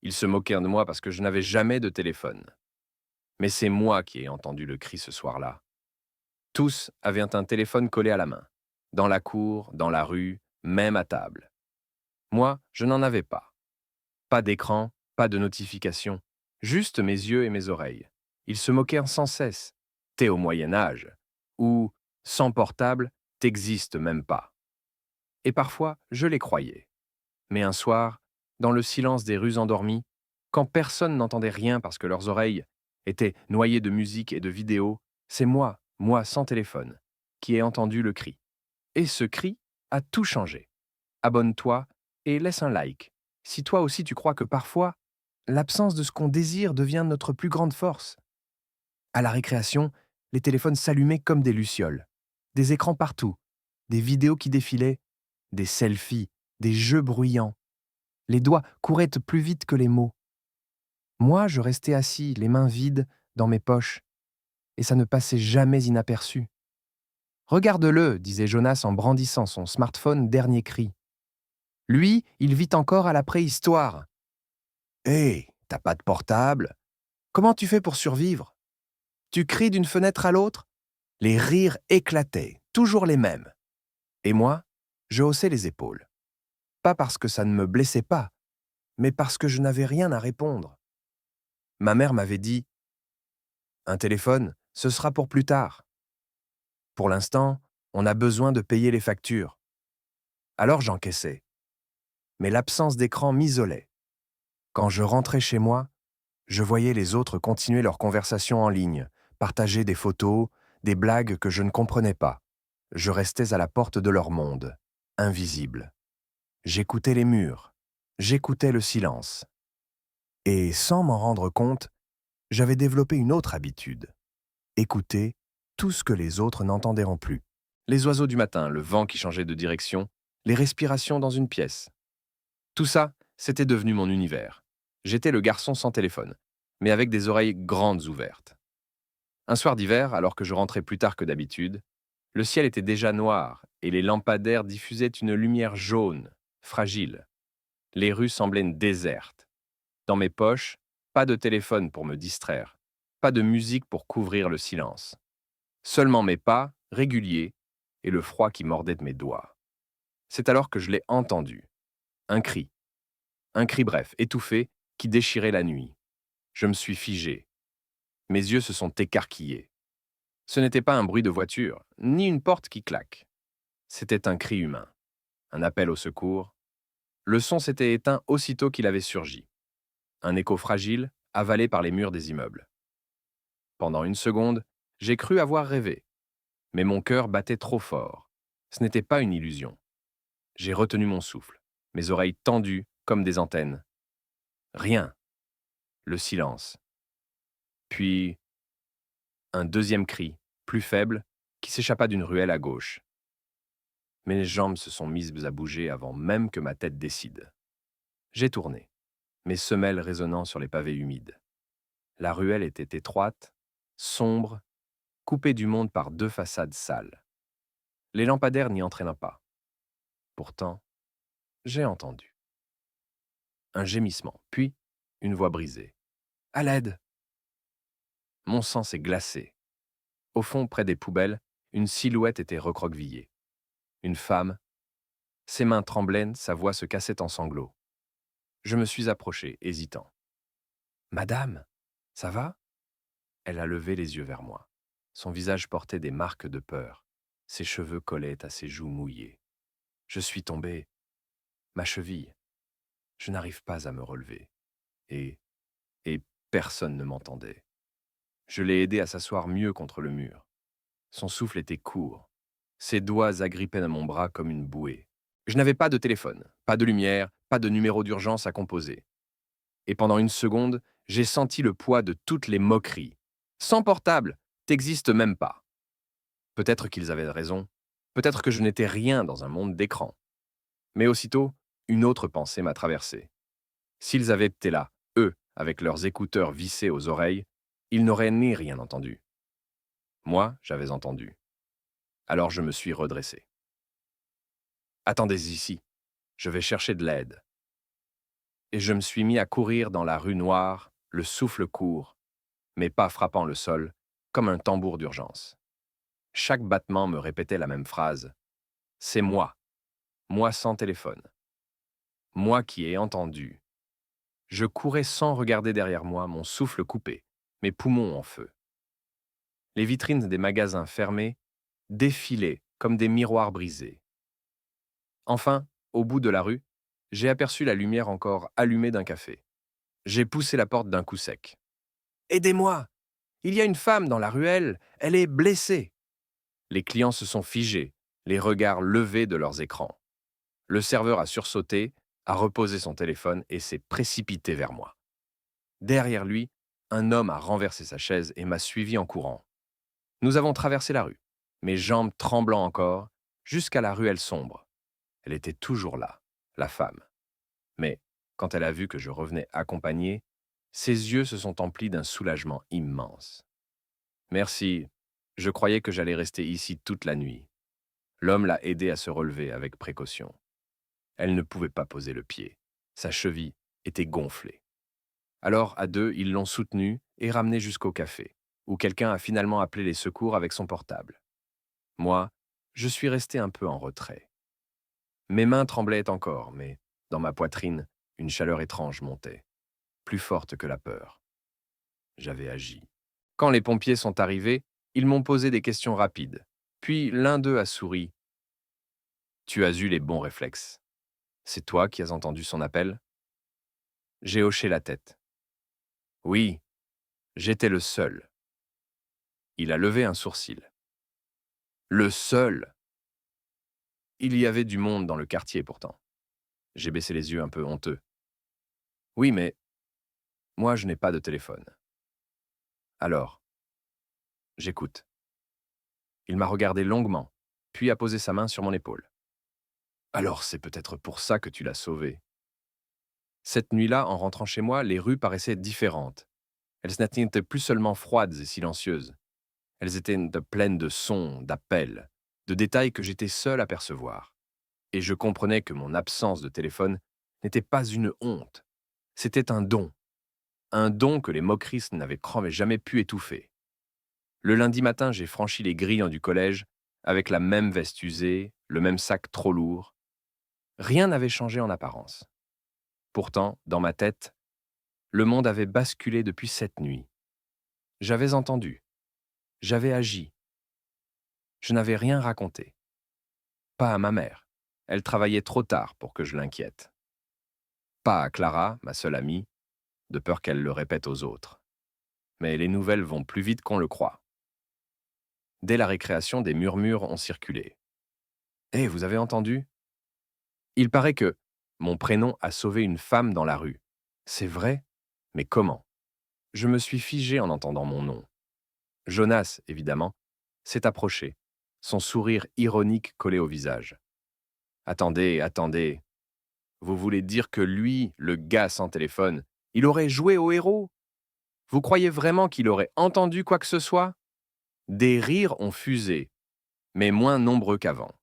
Ils se moquèrent de moi parce que je n'avais jamais de téléphone. Mais c'est moi qui ai entendu le cri ce soir-là. Tous avaient un téléphone collé à la main. Dans la cour, dans la rue, même à table. Moi, je n'en avais pas. Pas d'écran, pas de notification. Juste mes yeux et mes oreilles. Ils se moquèrent sans cesse. T'es au Moyen Âge. Ou, sans portable, t'existes même pas. Et parfois, je les croyais. Mais un soir, dans le silence des rues endormies, quand personne n'entendait rien parce que leurs oreilles étaient noyées de musique et de vidéos, c'est moi sans téléphone, qui ai entendu le cri. Et ce cri a tout changé. Abonne-toi et laisse un like. Si toi aussi tu crois que parfois, l'absence de ce qu'on désire devient notre plus grande force. À la récréation, les téléphones s'allumaient comme des lucioles. Des écrans partout, des vidéos qui défilaient, des selfies, des jeux bruyants. Les doigts couraient plus vite que les mots. Moi, je restais assis, les mains vides, dans mes poches, et ça ne passait jamais inaperçu. Regarde-le, disait Jonas en brandissant son smartphone dernier cri. Lui, il vit encore à la préhistoire. Hé, t'as pas de portable? Comment tu fais pour survivre? Tu cries d'une fenêtre à l'autre? Les rires éclataient, toujours les mêmes. Et moi, je haussais les épaules. Pas parce que ça ne me blessait pas, mais parce que je n'avais rien à répondre. Ma mère m'avait dit: un téléphone, ce sera pour plus tard. Pour l'instant, on a besoin de payer les factures. Alors j'encaissais. Mais l'absence d'écran m'isolait. Quand je rentrais chez moi, je voyais les autres continuer leur conversation en ligne, partager des photos, des blagues que je ne comprenais pas. Je restais à la porte de leur monde, invisible. J'écoutais les murs, j'écoutais le silence. Et sans m'en rendre compte, j'avais développé une autre habitude. Écouter tout ce que les autres n'entendiront plus. Les oiseaux du matin, le vent qui changeait de direction, les respirations dans une pièce. Tout ça, c'était devenu mon univers. J'étais le garçon sans téléphone, mais avec des oreilles grandes ouvertes. Un soir d'hiver, alors que je rentrais plus tard que d'habitude, le ciel était déjà noir et les lampadaires diffusaient une lumière jaune, fragile. Les rues semblaient désertes. Dans mes poches, pas de téléphone pour me distraire, pas de musique pour couvrir le silence. Seulement mes pas, réguliers, et le froid qui mordait de mes doigts. C'est alors que je l'ai entendu. Un cri. Un cri bref, étouffé, qui déchirait la nuit. Je me suis figé. Mes yeux se sont écarquillés. Ce n'était pas un bruit de voiture, ni une porte qui claque. C'était un cri humain. Un appel au secours. Le son s'était éteint aussitôt qu'il avait surgi. Un écho fragile, avalé par les murs des immeubles. Pendant une seconde, j'ai cru avoir rêvé. Mais mon cœur battait trop fort. Ce n'était pas une illusion. J'ai retenu mon souffle, mes oreilles tendues comme des antennes. Rien. Le silence. Puis, un deuxième cri, plus faible, qui s'échappa d'une ruelle à gauche. Mes jambes se sont mises à bouger avant même que ma tête décide. J'ai tourné, mes semelles résonnant sur les pavés humides. La ruelle était étroite, sombre, coupée du monde par deux façades sales. Les lampadaires n'y entraînaient pas. Pourtant, j'ai entendu. Un gémissement, puis une voix brisée. À l'aide! Mon sang s'est glacé. Au fond, près des poubelles, une silhouette était recroquevillée. Une femme. Ses mains tremblaient, sa voix se cassait en sanglots. Je me suis approché, hésitant. Madame, ça va? Elle a levé les yeux vers moi. Son visage portait des marques de peur. Ses cheveux collaient à ses joues mouillées. Je suis tombé. Ma cheville. Je n'arrive pas à me relever. Et personne ne m'entendait. Je l'ai aidé à s'asseoir mieux contre le mur. Son souffle était court. Ses doigts agrippaient à mon bras comme une bouée. Je n'avais pas de téléphone, pas de lumière, pas de numéro d'urgence à composer. Et pendant une seconde, j'ai senti le poids de toutes les moqueries. Sans portable, t'existes même pas. Peut-être qu'ils avaient raison. Peut-être que je n'étais rien dans un monde d'écran. Mais aussitôt, une autre pensée m'a traversé. S'ils avaient été là, eux, avec leurs écouteurs vissés aux oreilles, ils n'auraient ni rien entendu. Moi, j'avais entendu. Alors je me suis redressé. Attendez ici, je vais chercher de l'aide. et je me suis mis à courir dans la rue noire, le souffle court, mes pas frappant le sol, comme un tambour d'urgence. Chaque battement me répétait la même phrase. C'est moi sans téléphone, moi qui ai entendu. Je courais sans regarder derrière moi, mon souffle coupé, mes poumons en feu. Les vitrines des magasins fermés défilaient comme des miroirs brisés. Enfin, au bout de la rue, j'ai aperçu la lumière encore allumée d'un café. J'ai poussé la porte d'un coup sec. Aidez-moi! Il y a une femme dans la ruelle, elle est blessée. Les clients se sont figés, les regards levés de leurs écrans. Le serveur a sursauté, a reposé son téléphone et s'est précipité vers moi. Derrière lui, un homme a renversé sa chaise et m'a suivi en courant. Nous avons traversé la rue, mes jambes tremblant encore, jusqu'à la ruelle sombre. Elle était toujours là, la femme. Mais, quand elle a vu que je revenais accompagné, ses yeux se sont emplis d'un soulagement immense. Merci, je croyais que j'allais rester ici toute la nuit. L'homme l'a aidée à se relever avec précaution. Elle ne pouvait pas poser le pied. Sa cheville était gonflée. Alors, à deux, ils l'ont soutenue et ramenée jusqu'au café, où quelqu'un a finalement appelé les secours avec son portable. Moi, je suis resté un peu en retrait. Mes mains tremblaient encore, mais, dans ma poitrine, une chaleur étrange montait, plus forte que la peur. J'avais agi. Quand les pompiers sont arrivés, ils m'ont posé des questions rapides. Puis l'un d'eux a souri. Tu as eu les bons réflexes. C'est toi qui as entendu son appel? J'ai hoché la tête. Oui, j'étais le seul. Il a levé un sourcil. Le seul? Il y avait du monde dans le quartier pourtant. J'ai baissé les yeux un peu honteux. Oui, mais moi je n'ai pas de téléphone. Alors, j'écoute. Il m'a regardé longuement, puis a posé sa main sur mon épaule. Alors c'est peut-être pour ça que tu l'as sauvé. Cette nuit-là, en rentrant chez moi, les rues paraissaient différentes. Elles n'étaient plus seulement froides et silencieuses. Elles étaient pleines de sons, d'appels, de détails que j'étais seul à percevoir. Et je comprenais que mon absence de téléphone n'était pas une honte. C'était un don que les moqueries n'avaient jamais pu étouffer. Le lundi matin, j'ai franchi les grilles du collège avec la même veste usée, le même sac trop lourd. Rien n'avait changé en apparence. Pourtant, dans ma tête, le monde avait basculé depuis cette nuit. J'avais entendu, j'avais agi. Je n'avais rien raconté. Pas à ma mère. Elle travaillait trop tard pour que je l'inquiète. Pas à Clara, ma seule amie, de peur qu'elle le répète aux autres. Mais les nouvelles vont plus vite qu'on le croit. Dès la récréation, des murmures ont circulé. Hé, vous avez entendu? Il paraît que mon prénom a sauvé une femme dans la rue. C'est vrai? Mais comment? Je me suis figé en entendant mon nom. Jonas, évidemment, s'est approché, son sourire ironique collé au visage. Attendez, attendez. Vous voulez dire que lui, le gars sans téléphone, il aurait joué au héros? Vous croyez vraiment qu'il aurait entendu quoi que ce soit? Des rires ont fusé, mais moins nombreux qu'avant.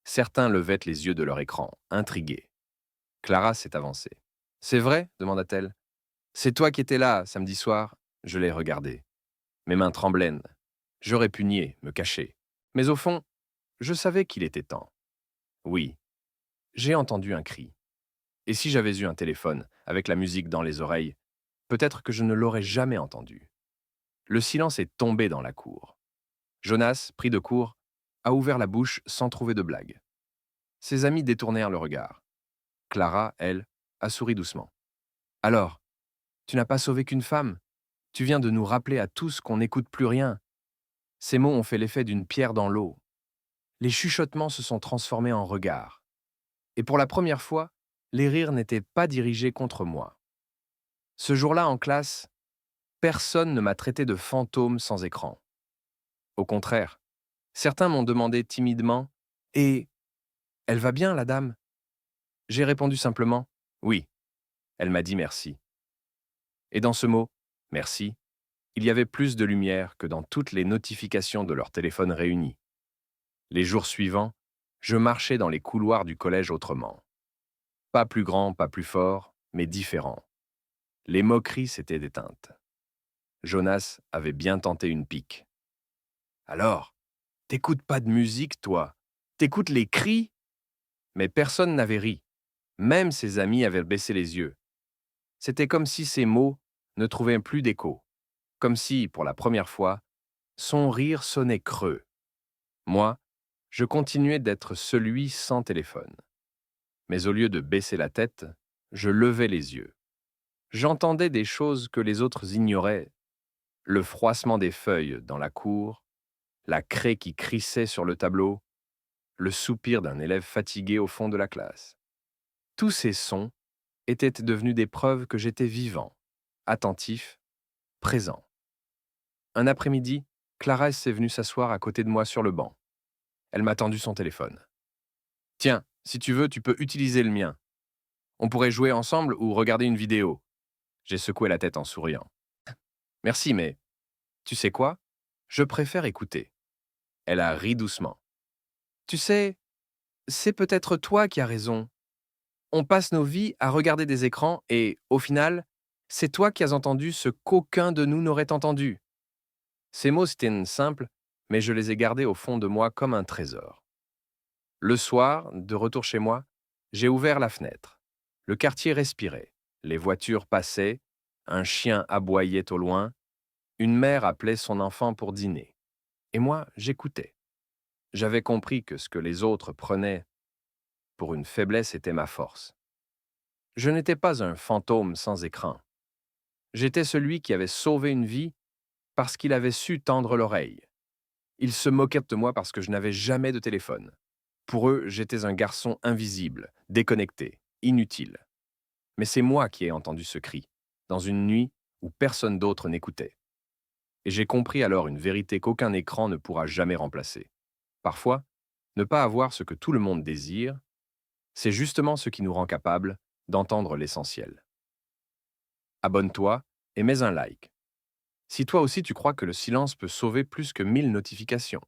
Certains levaient les yeux de leur écran, intrigués. Clara s'est avancée. C'est vrai? Demanda-t-elle. C'est toi qui étais là, samedi soir? Je l'ai regardé. Mes mains tremblaient. J'aurais pu nier, me cacher. Mais au fond, je savais qu'il était temps. Oui, j'ai entendu un cri. Et si j'avais eu un téléphone, avec la musique dans les oreilles, peut-être que je ne l'aurais jamais entendu. Le silence est tombé dans la cour. Jonas, pris de court, a ouvert la bouche sans trouver de blague. Ses amis détournèrent le regard. Clara, elle, a souri doucement. Alors, tu n'as pas sauvé qu'une femme? Tu viens de nous rappeler à tous qu'on n'écoute plus rien. Ces mots ont fait l'effet d'une pierre dans l'eau. Les chuchotements se sont transformés en regards. Et pour la première fois, les rires n'étaient pas dirigés contre moi. Ce jour-là, en classe, personne ne m'a traité de fantôme sans écran. Au contraire, certains m'ont demandé timidement « Et elle va bien, la dame ?» J'ai répondu simplement « Oui ». Elle m'a dit merci. Et dans ce mot « merci », il y avait plus de lumière que dans toutes les notifications de leur téléphone réunis. Les jours suivants, je marchais dans les couloirs du collège autrement. Pas plus grand, pas plus fort, mais différent. Les moqueries s'étaient éteintes. Jonas avait bien tenté une pique. Alors, t'écoutes pas de musique, toi? T'écoutes les cris? Mais personne n'avait ri. Même ses amis avaient baissé les yeux. C'était comme si ces mots ne trouvaient plus d'écho. Comme si, pour la première fois, son rire sonnait creux. Moi, je continuais d'être celui sans téléphone. Mais au lieu de baisser la tête, je levais les yeux. J'entendais des choses que les autres ignoraient. Le froissement des feuilles dans la cour, la craie qui crissait sur le tableau, le soupir d'un élève fatigué au fond de la classe. Tous ces sons étaient devenus des preuves que j'étais vivant, attentif, présent. Un après-midi, Clarisse est venue s'asseoir à côté de moi sur le banc. Elle m'a tendu son téléphone. Tiens, si tu veux, tu peux utiliser le mien. On pourrait jouer ensemble ou regarder une vidéo. J'ai secoué la tête en souriant. Merci, mais tu sais quoi? Je préfère écouter. Elle a ri doucement. Tu sais, c'est peut-être toi qui as raison. On passe nos vies à regarder des écrans et, au final, c'est toi qui as entendu ce qu'aucun de nous n'aurait entendu. Ces mots, c'était simples, mais je les ai gardés au fond de moi comme un trésor. Le soir, de retour chez moi, j'ai ouvert la fenêtre. Le quartier respirait, les voitures passaient, un chien aboyait au loin, une mère appelait son enfant pour dîner. Et moi, j'écoutais. J'avais compris que ce que les autres prenaient pour une faiblesse était ma force. Je n'étais pas un fantôme sans écran. J'étais celui qui avait sauvé une vie parce qu'il avait su tendre l'oreille. Ils se moquaient de moi parce que je n'avais jamais de téléphone. Pour eux, j'étais un garçon invisible, déconnecté, inutile. Mais c'est moi qui ai entendu ce cri, dans une nuit où personne d'autre n'écoutait. Et j'ai compris alors une vérité qu'aucun écran ne pourra jamais remplacer. Parfois, ne pas avoir ce que tout le monde désire, c'est justement ce qui nous rend capables d'entendre l'essentiel. Abonne-toi et mets un like. Si toi aussi tu crois que le silence peut sauver plus que 1000 notifications.